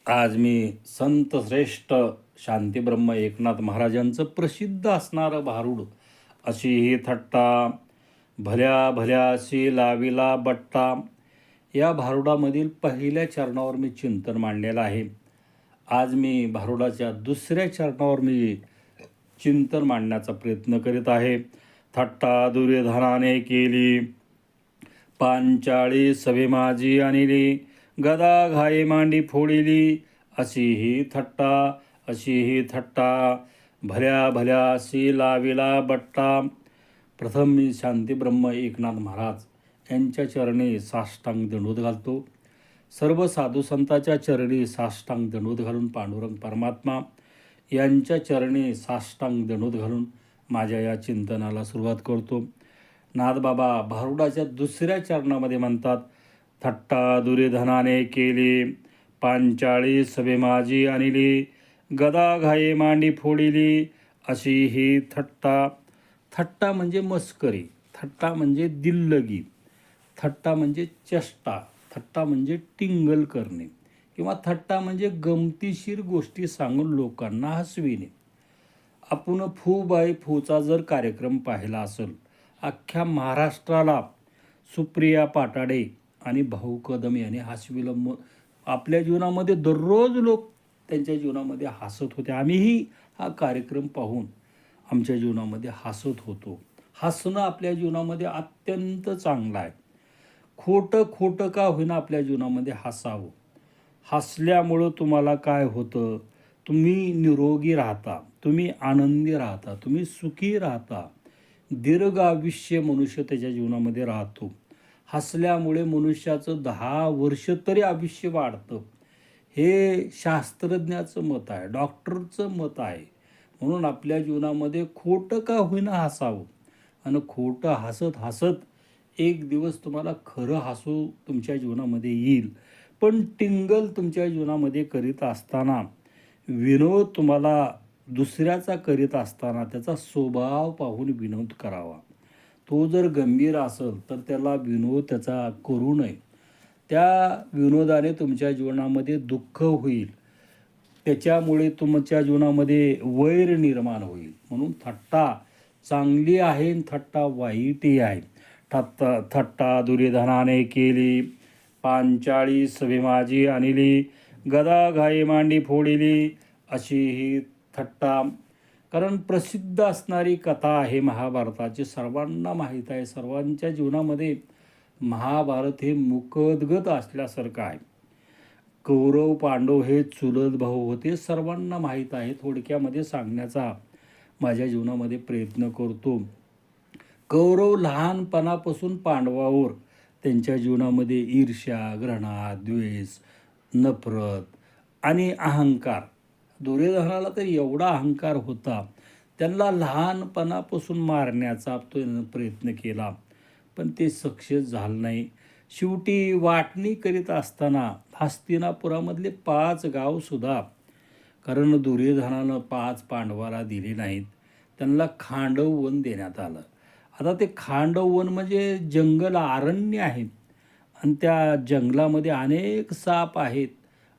आज मी संत श्रेष्ठ शांतीब्रह्म एकनाथ महाराजांचं प्रसिद्ध असणारं भारूड अशी ही थट्टा भल्या भल्याशी लाविला बट्टा या भारुडामधील पहिल्या चरणावर मी चिंतन मांडलेलं आहे. आज मी भारुडाच्या दुसऱ्या चरणावर मी चिंतन मांडण्याचा प्रयत्न करीत आहे. थट्टा दुर्योधनाने केली, पांचाळी सभे माझी आणली, गदा घाई मांडी फोडिली, अशी ही थट्टा, अशी ही थट्टा, भल्या भल्याशी लाविला बट्टा. प्रथम मी शांतीब्रह्म एकनाथ महाराज यांच्या चरणी साष्टांग दंडवत घालतो. सर्व साधू संतांच्या चरणी साष्टांग दंडवत घालून पांडुरंग परमात्मा यांच्या चरणी साष्टांग दंडवत घालून माझ्या या चिंतनाला सुरुवात करतो. नाथबाबा भारुडाच्या दुसऱ्या चरणामध्ये म्हणतात, थट्टा दुर्योधनाने केली, पांचाळी सभे माझी आणली, गदा घाई मांडी फोडिली, अशी ही थट्टा. थट्टा म्हणजे मस्करी, थट्टा म्हणजे दिल्लगी, थट्टा म्हणजे चेष्टा, थट्टा म्हणजे टिंगल करणे किंवा थट्टा म्हणजे गमतीशीर गोष्टी सांगून लोकांना हसविणे. आपण फू बाय फूचा जर कार्यक्रम पाहिला असेल, अख्ख्या महाराष्ट्राला सुप्रिया पाटाडे आणि भाऊ कदम यांनी हसविलं. आपल्या जीवनामध्ये दररोज लोक त्यांच्या जीवनामध्ये हसत होते. आम्हीही हा कार्यक्रम पाहून आमच्या जीवनामध्ये हसत होतो. हसणं आपल्या जीवनामध्ये अत्यंत चांगलं आहे. खोटं का होईना आपल्या जीवनामध्ये हसावं. हसल्यामुळं तुम्हाला काय होतं, तुम्ही निरोगी राहता, तुम्ही आनंदी राहता, तुम्ही सुखी राहता, दीर्घ आयुष्य मनुष्य त्याच्या जीवनामध्ये राहतो. हसल्यामुळे मनुष्याचं 10 वर्ष तरी आयुष्य वाढतं, हे शास्त्रज्ञाचं मत आहे, डॉक्टरचं मत आहे. म्हणून आपल्या जीवनामध्ये खोटं का होईना हसावं आणि खोटं हसत हसत एक दिवस तुम्हाला खरं हसू तुमच्या जीवनामध्ये येईल. पण टिंगल तुमच्या जीवनामध्ये करीत असताना, विनोद तुम्हाला दुसऱ्याचा करीत असताना त्याचा स्वभाव पाहून विनोद करावा. तो जर गंभीर असेल तर त्याला विनोद त्याचा करू नये. त्या विनोदाने तुमच्या जीवनामध्ये दुःख होईल, त्याच्यामुळे तुमच्या जीवनामध्ये वैर निर्माण होईल. म्हणून थट्टा चांगली आहे आणि थट्टा वाईटही आहे. थट्टा दुर्योधनाने केली, पांचाळी सभे माझी आणली, गदा घाई मांडी फोडिली, अशी ही थट्टा. कारण प्रसिद्ध असणारी कथा आहे महाभारताची, सर्वांना माहीत आहे. सर्वांच्या जीवनामध्ये महाभारत हे मुखोद्गत असल्यासारखं आहे. कौरव पांडव हे चुलत भाऊ होते, सर्वांना माहीत आहे. थोडक्यामध्ये सांगण्याचा माझ्या जीवनामध्ये प्रयत्न करतो. कौरव लहानपणापासून पांडवावर त्यांच्या जीवनामध्ये ईर्ष्या, घृणा, द्वेष, नफरत आणि अहंकार. दुर्योधनाला तर एवढा अहंकार होता, त्यांना लहानपणापासून मारण्याचा प्रयत्न केला, पण ते सक्सेस झालं नाही. शेवटी वाटणी करीत असताना हस्तिनापुरामधले 5 गावसुद्धा, कारण दुर्योधनानं 5 पांडवाला दिले नाहीत, त्यांना खांडव वन देण्यात आलं. आता ते खांडव वन म्हणजे जंगल, अरण्य आहेत आणि त्या जंगलामध्ये अनेक साप आहेत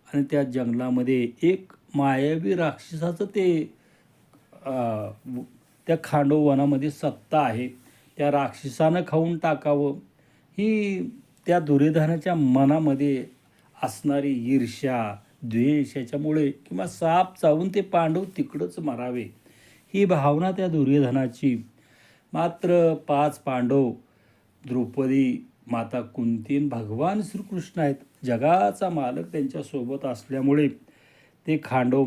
आणि त्या जंगलामध्ये एक मायावी राक्षसाचं त्या खांडववनामध्ये सत्ता आहे. त्या राक्षसानं खाऊन टाकावं ही त्या दुर्योधनाच्या मनामध्ये असणारी ईर्ष्या, द्वेष याच्यामुळे किंवा साप चावून ते पांडव तिकडंच मरावे ही भावना त्या दुर्योधनाची. मात्र 5 पांडव, द्रौपदी, माता कुंती, भगवान श्रीकृष्ण आहेत, जगाचा मालक त्यांच्यासोबत असल्यामुळे ते खांडव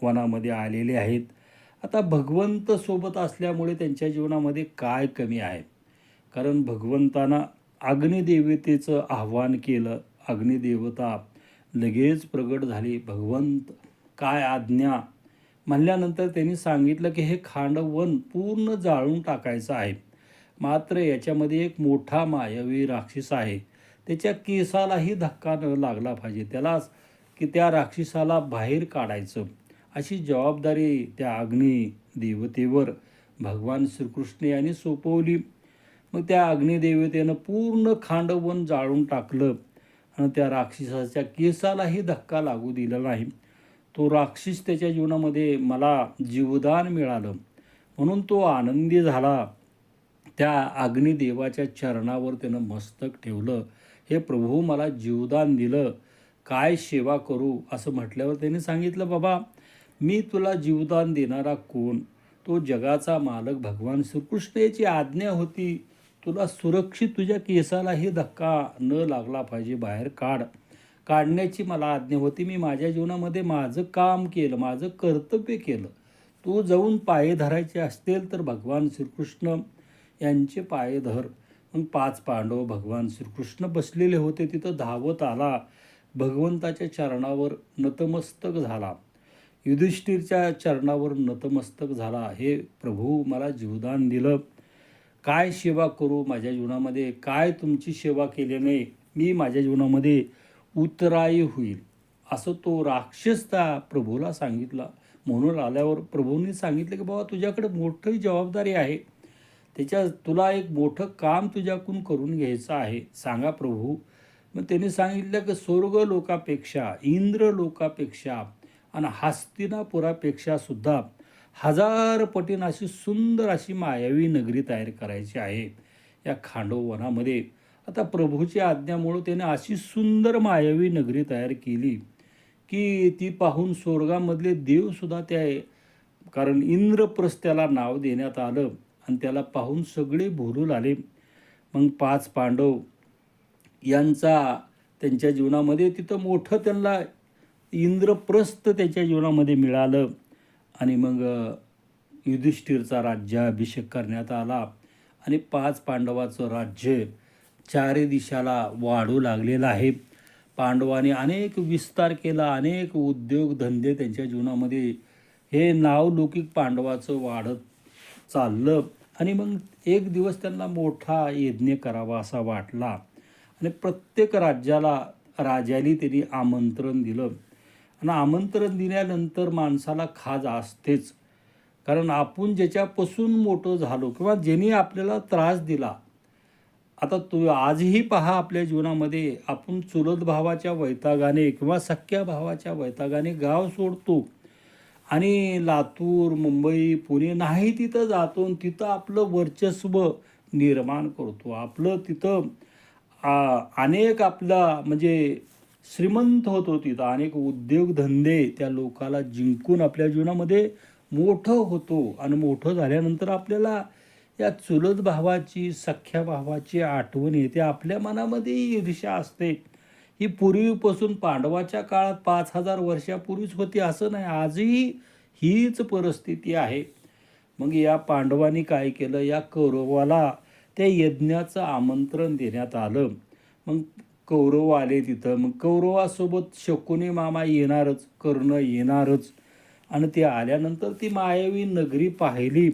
वनामध्ये आलेले आहेत. आता भगवंत सोबत असल्यामुळे त्यांच्या जीवनामध्ये काय कमी आहे, कारण भगवंतांना अग्निदेवतेचं आव्हान केलं, अग्निदेवता लगेच प्रगट झाली. भगवंत काय आज्ञा म्हणल्यानंतर त्यांनी सांगितलं की हे खांडवन पूर्ण जाळून टाकायचं आहे. मात्र याच्यामध्ये एक मोठा मायावी राक्षस आहे, त्याच्या केसालाही धक्का न लागला पाहिजे, त्यालाच की त्या राक्षसाला बाहेर काढायचं, अशी जबाबदारी त्या अग्निदेवतेवर भगवान श्रीकृष्ण यांनी सोपवली. मग त्या अग्निदेवतेनं पूर्ण खांडवन जाळून टाकलं आणि त्या राक्षसाच्या केसालाही धक्का लागू दिला नाही. तो राक्षस त्याच्या जीवनामध्ये मला जीवदान मिळालं म्हणून तो आनंदी झाला. त्या अग्निदेवाच्या चरणावर त्यानं मस्तक ठेवलं. हे प्रभू मला जीवदान दिलं, काय सेवा करू असं म्हटल्यावर त्याने सांगितलं, बाबा मी तुला जीवदान देणारा कोण? तो जगाचा मालक भगवान श्रीकृष्ण याची आज्ञा होती, तुला सुरक्षित तुझ्या केसालाही धक्का न लागला पाहिजे, बाहेर काढण्याची मला आज्ञा होती. मी माझ्या जीवनामध्ये माझं काम केलं, माझं कर्तव्य केलं. तू जाऊन पाये धरायचे असतील तर भगवान श्रीकृष्ण यांचे पाये धर. मग 5 पांडव भगवान श्रीकृष्ण बसलेले होते तिथं धावत आला, भगवंताच्या चरणावर नतमस्तक झाला, युधिष्ठिरच्या चरणावर नतमस्तक झाला. हे प्रभू मला जीवदान दिलं, काय सेवा करू माझ्या जीवनामध्ये? काय तुमची सेवा केल्याने मी माझ्या जीवनामध्ये उत्तरायी होईल? असं तो राक्षस त्या प्रभूला सांगितला. म्हणून आल्यावर प्रभूंनी सांगितलं की बाबा तुझ्याकडे मोठी जबाबदारी आहे, तुला एक मोठं काम तुझ्याकडून करून घ्यायचं आहे, सांगा प्रभू. मग त्यांनी सांगितलं की स्वर्ग लोकापेक्षा, इंद्र लोकापेक्षा आणि हस्तिनापुरापेक्षा सुद्धा 1000 पटीन अशी सुंदर अशी मायावी नगरी तयार करायची आहे या खांडववनामध्ये. आता प्रभूची आज्ञामुळं त्याने अशी सुंदर मायावी नगरी तयार केली की ती पाहून स्वर्गामधले देवसुद्धा कारण इंद्रप्रस्थ त्याला नाव देण्यात आलं आणि त्याला पाहून सगळे भुलू लागले. मग 5 पांडव त्यांच्या जीवनामध्ये तिथं मोठं त्यांना इंद्रप्रस्थ त्याच्या जीवनामध्ये मिळालं. आणि मग युधिष्ठिरचा राज्याभिषेक करण्यात आला आणि 5 पांडवाचं राज्य 4 दिशाला वाढू लागलेलं आहे. पांडवांनी अनेक विस्तार केला, अनेक उद्योगधंदे त्यांच्या जीवनामध्ये हे नावलौकिक पांडवाचं वाढत चाललं. आणि मग एक दिवस त्यांना मोठा यज्ञ करावा असा वाटला आणि प्रत्येक राजाला त्यांनी आमंत्रण दिलं. आणि आमंत्रण दिल्यानंतर माणसाला खाज असतेच, कारण आपण ज्याच्यापासून मोठं झालो किंवा ज्यांनी आपल्याला त्रास दिला. आता आजही पहा आपल्या जीवनामध्ये आपण चुलत भावाच्या वैतागाने किंवा सख्या भावाच्या वैतागाने गाव सोडतो आणि लातूर, मुंबई, पुणे नाही तिथं जातो, तिथं आपलं वर्चस्व निर्माण करतो. आपलं तिथं अनेक आपला म्हणजे श्रीमंत होतो, तिथं अनेक उद्योगधंदे त्या लोकाला जिंकून आपल्या जीवनामध्ये मोठं होतो. आणि मोठं झाल्यानंतर आपल्याला या चुलत भावाची, सख्या भावाची आठवण येते. आपल्या मनामध्ये ईर्ष्या असते. ही पूर्वीपासून पांडवाच्या काळात 5000 वर्षापूर्वीच होती असं नाही, आजही हीच परिस्थिती आहे. मग या पांडवांनी काय केलं, या कौरवाला त्या यज्ञाचं आमंत्रण देण्यात आलं. मग कौरव आले तिथं. मग कौरवासोबत शकुनी मामा येणारच, कर्ण येणारच. आणि ते आल्यानंतर ती मायावी नगरी पाहिली.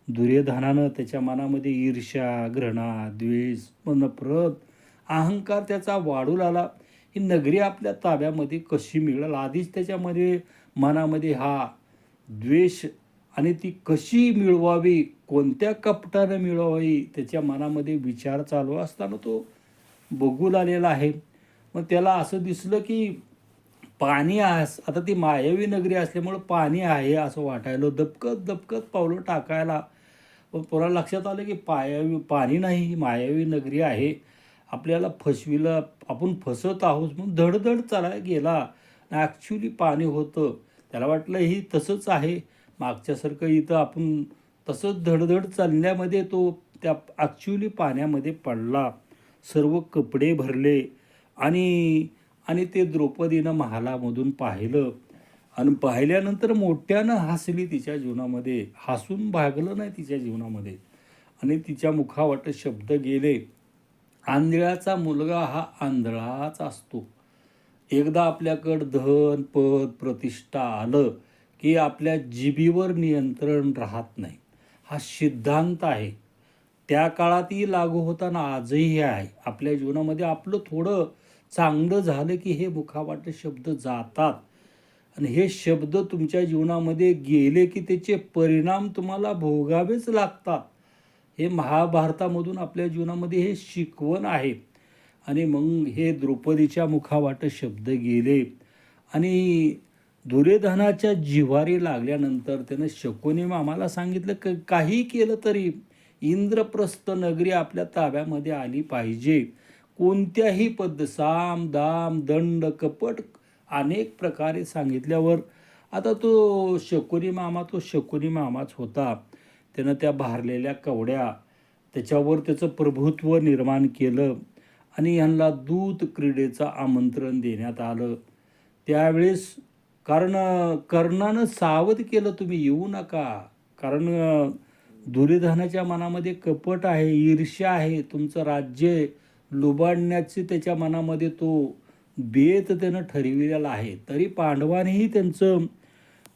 दुर्योधनानं त्याच्या मनामध्ये ईर्ष्या, घृणा, द्वेष, नफरत, अहंकार त्याचा वाढू लागला. ही नगरी आपल्या ताब्यामध्ये कशी मिळेल, आधीच त्याच्यामध्ये मनामध्ये हा द्वेष आणि ती कशी मिळवावी, कोणत्या कपटानं मिळवावी, त्याच्या मनामध्ये विचार चालू असताना तो बघू लागलेला आहे. मग त्याला असं दिसलं की पाणी आहे. आता ती मायावी नगरी असल्यामुळं पाणी आहे असं वाटायला, दबकत पावलं टाकायला. पण पुन्हा लक्षात आलं की पाणी नाही, ही मायावी नगरी आहे, आपल्याला फसविलं, आपण फसत आहोत. मग धडधड चालायला गेला. ॲक्च्युली पाणी होतं. त्याला वाटलं ही तसंच आहे मागच्यासारखं, इथं आपण तसंच धडधड चालण्यामध्ये तो त्या ॲक्च्युली पाण्यामध्ये पडला. सर्व कपडे भरले आणि ते द्रौपदीनं महालामधून पाहिलं. आणि पाहिल्यानंतर मोठ्यानं हसली. तिच्या जीवनामध्ये हसून भागलं नाही तिच्या जीवनामध्ये. आणि तिच्या मुखावाटे शब्द गेले, आंधळ्याचा मुलगा हा आंधळाच असतो. एकदा आपल्याकडं धन, पद, प्रतिष्ठा आलं की आपल्या जिभेवर नियंत्रण राहत नाही. हा सिद्धांत आहे. त्या काळातही लागू होताना आजही आहे. आपल्या जीवनामध्ये आपलं थोडं चांगलं झालं की हे मुखावाटे शब्द जातात. आणि हे शब्द तुमच्या जीवनामध्ये गेले की त्याचे परिणाम तुम्हाला भोगावेच लागतात. हे महाभारतामधून आपल्या जीवनामध्ये हे शिकवण आहे. आणि मग हे द्रौपदीच्या मुखावाट शब्द गेले आणि दुर्योधनाच्या जिव्हारी लागल्यानंतर त्यानं शकुनी मामाला सांगितलं काही केलं तरी इंद्रप्रस्थ नगरी आपल्या ताब्यामध्ये आली पाहिजे. कोणत्याही साम दाम दंड कपट अनेक प्रकारे सांगितल्यावर आता तो शकुनी मामाच होता. त्यानं त्या भारलेल्या कवड्या त्याच्यावर त्याचं प्रभुत्व निर्माण केलं आणि ह्यांना दूत क्रीडेचं आमंत्रण देण्यात आलं. त्यावेळेस कारण कर्णानं सावध केलं, तुम्ही येऊ नका. कारण दुर्योधनाच्या मनामध्ये कपट आहे, ईर्ष्या आहे, तुमचं राज्य लुबाडण्याची त्याच्या मनामध्ये तो बेत त्यानं ठरविलेला आहे. तरी पांडवांनीही त्यांचं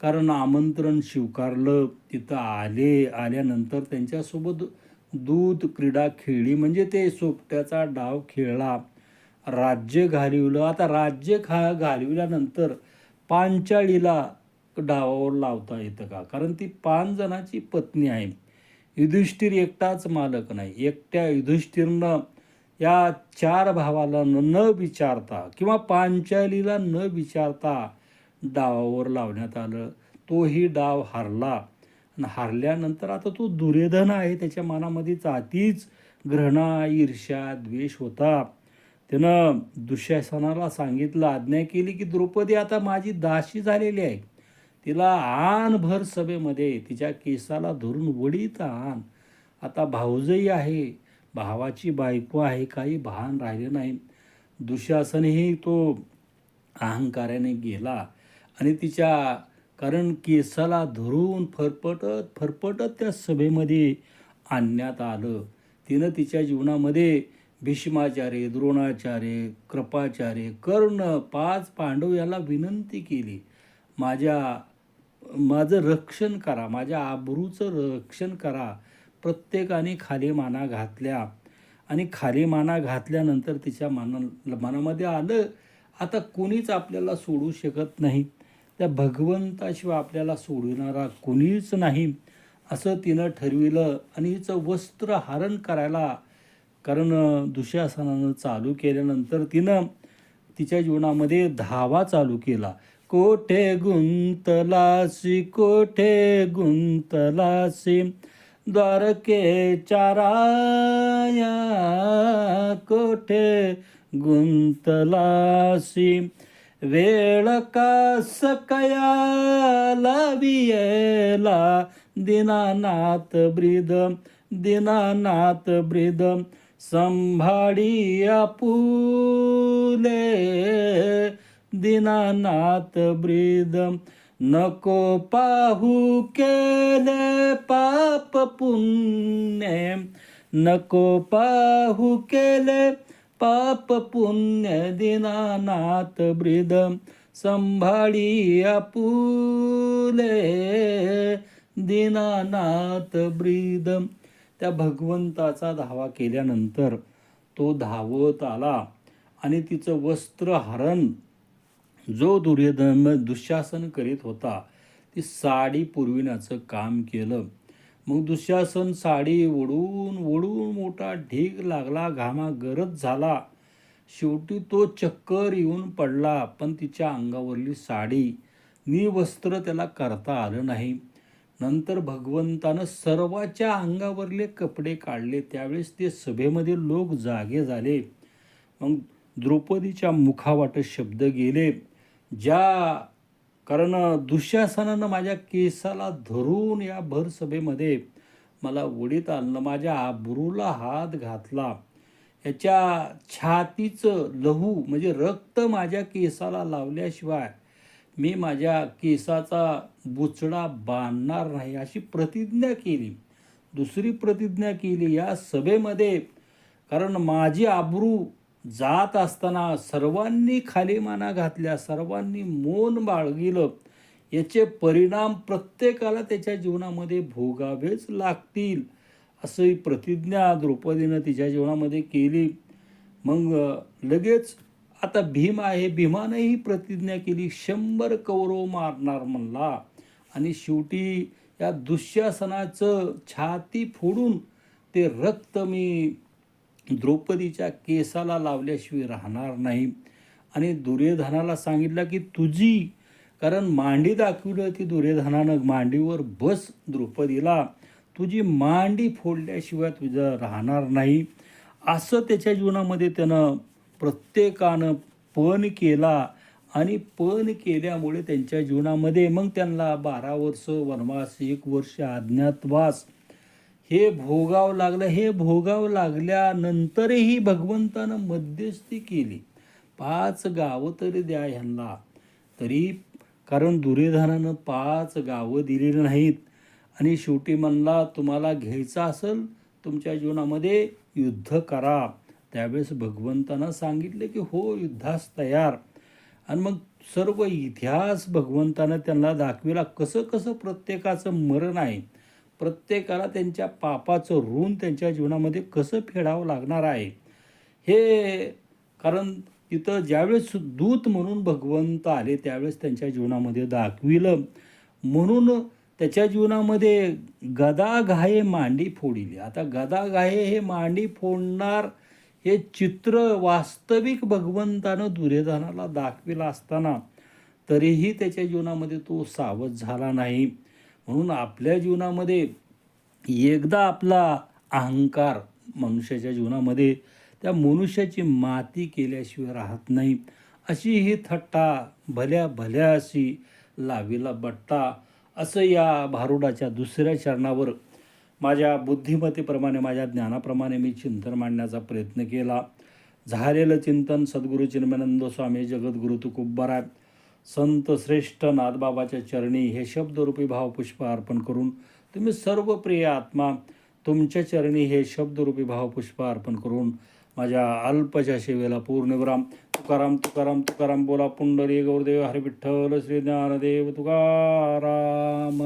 कारण आमंत्रण स्वीकारलं. तिथं आल्यानंतर त्यांच्यासोबत दूत क्रीडा खेळली, म्हणजे ते सोपट्याचा डाव खेळला, राज्य घालवलं. आता राज्य घालविल्यानंतर पांचाळीला डावावर लावता येतं का? कारण ती 5 जणांची पत्नी आहे. युधिष्ठिर एकटाच मालक नाही. एकट्या युधिष्ठिरनं या 4 भावाला न विचारता किंवा पांचालीला न विचारता डावावर लावण्यात आलं. तोही डाव हारला आणि हारल्यानंतर आता तो दुर्योधन आहे, त्याच्या मनामध्ये अतिच घृणा, ईर्ष्या, द्वेष होता. त्यानं दुःशासनाला सांगितलं, आज्ञा केली की द्रौपदी आता माझी दासी झालेली आहे, तिला आण भर सभेमध्ये, तिच्या केसाला धरून वडीत आण. आता भाऊजई आहे, भावाची बायको आहे, काही भान राहिले नाही. दुःशासनही तो अहंकाराने गेला आणि तिच्या कारण केसाला धरून फरफटत त्या सभेमध्ये आणण्यात आलं. तिनं तिच्या जीवनामध्ये भीष्माचार्य, द्रोणाचार्य, कृपाचार्य, कर्ण 5 पांडव याला विनंती केली, माझं रक्षण करा, माझ्या आबरूचं रक्षण करा. प्रत्येकाने खाली माना घातल्या आणि खाली माना घातल्यानंतर तिच्या मनामध्ये आलं, आता कोणीच आपल्याला सोडू शकत नाही, त्या भगवंताशिवाय आपल्याला सोडणारा कोणीच नाही, असं तिनं ठरविलं. आणि हिचं वस्त्र हरण करायला कारण दुःशासनानं चालू केल्यानंतर तिनं तिच्या जीवनामध्ये धावा चालू केला. कोठे गुंतलासी, कोठे गुंतलासी, द्वारकेच्या राया, कोठे गुंतलासी, वेळ कास कया लावियेला, दीनानाथ ब्रीद संभाळी आपुले, दीनानाथ ब्रीद. नको पाहू केले पाप पुण्य, नको पाहू केले पाप पुण्य, दीनानाथ ब्रीद संभाळी आपुले, दीनानाथ ब्रीद. त्या भगवंताचा धावा केल्यानंतर तो धावत आला आणि तिचं वस्त्र हरण जो दुःशासन करीत होता, ती साडी पुरविण्याचं काम केलं. मग दुःशासन साडी ओढून मोठा ढीग लागला, घामा गरज झाला. शेवटी तो चक्कर येऊन पडला, पण तिच्या अंगावरली साडी निवस्त्र त्याला करता आलं नाही. नंतर भगवंतानं सर्वाच्या अंगावरले कपडे काढले. त्यावेळेस ते सभेमध्ये लोक जागे झाले. मग द्रौपदीच्या मुखावाट शब्द गेले, कारण दुःशासनानं माझ्या केसाला धरून या भर सभेमध्ये मला वडीत आणलं, माझ्या आबरूला हात घातला, याच्या छातीचं लहू म्हणजे रक्त माझ्या केसाला लावल्याशिवाय मी माझ्या केसाचा बुचडा बांधणार नाही, अशी प्रतिज्ञा केली. दुसरी प्रतिज्ञा केली या सभेमध्ये, कारण माझी आबरू जात असताना सर्वांनी खाली माना घातल्या, सर्वांनी मौन बाळगिलं, याचे परिणाम प्रत्येकाला त्याच्या जीवनामध्ये भोगावेच लागतील, अशी प्रतिज्ञा द्रौपदीनं तिच्या जीवनामध्ये केली. मग लगेच आता भीम आहे, भीमानेही प्रतिज्ञा केली, 100 कौरव मारणार म्हणला. आणि शेवटी या दुःशासनाचं छाती फोडून ते रक्त मी द्रौपदीच्या केसाला लावल्याशिवाय राहणार नाही. आणि दुर्योधनाला सांगितलं की तुझी, कारण मांडी दाखवली होती दुर्योधनानं, मांडीवर बस द्रौपदीला, तुझी मांडी फोडल्याशिवाय तुझं राहणार नाही. असं त्याच्या जीवनामध्ये त्यानं प्रत्येकानं पण केला. आणि पण केल्यामुळे त्यांच्या जीवनामध्ये मग त्यांना 12 वर्ष वनवास, 1 वर्ष अज्ञातवास हे भोगावं लागलं. हे भोगावं लागल्यानंतरही भगवंतानं मध्यस्थी केली. 5 गावं तरी द्या ह्यांना. तरी कारण दुर्योधनानं 5 गावं दिलेली नाहीत. आणि शेवटी म्हणला तुम्हाला घ्यायचं असेल तुमच्या जीवनामध्ये युद्ध करा. त्यावेळेस भगवंतानं सांगितलं की हो, युद्धास तयार. आणि मग सर्व इतिहास भगवंतानं त्यांना दाखविला कसं कसं प्रत्येकाचं मरण आहे, प्रत्येकाला त्यांच्या पापाचं ऋण त्यांच्या जीवनामध्ये कसं फेडावं लागणार आहे हे. कारण तिथं ज्यावेळेस दूत म्हणून भगवंत आले त्यावेळेस त्यांच्या जीवनामध्ये दाखविलं. म्हणून त्याच्या जीवनामध्ये गदाघाये मांडी फोडिली. आता गदाघाये हे मांडी फोडणार हे चित्र वास्तविक भगवंतानं दुर्योधनाला दाखविलं असताना तरीही त्याच्या जीवनामध्ये तो सावध झाला नाही. म्हणून आपल्या जीवनामध्ये एकदा आपला अहंकार मनुष्याच्या जीवनामध्ये त्या मनुष्याची माती केल्याशिवाय राहत नाही. अशी ही थट्टा भल्या भल्या अशी लावीला बट्टा, असं या भारुडाच्या दुसऱ्या चरणावर माझ्या बुद्धिमत्तेप्रमाणे, माझ्या ज्ञानाप्रमाणे मी चिंतन मांडण्याचा प्रयत्न केला. झालेलं चिंतन सद्गुरू चिन्मयानंद स्वामी जगद्गुरु तुकोबाराय संत श्रेष्ठ नाथबाबाच्या चरणी हे शब्दरूपी भावपुष्प अर्पण करून तुम्ही सर्व प्रिय आत्मा तुमच्या चरणी हे शब्दरूपी भावपुष्प अर्पण करून माझ्या अल्पच्या सेवेला पूर्णविराम. तुकाराम तुकाराम तुकाराम बोला. पुंडरी गौरदेव हरी विठ्ठल श्री ज्ञानदेव तुकाराम.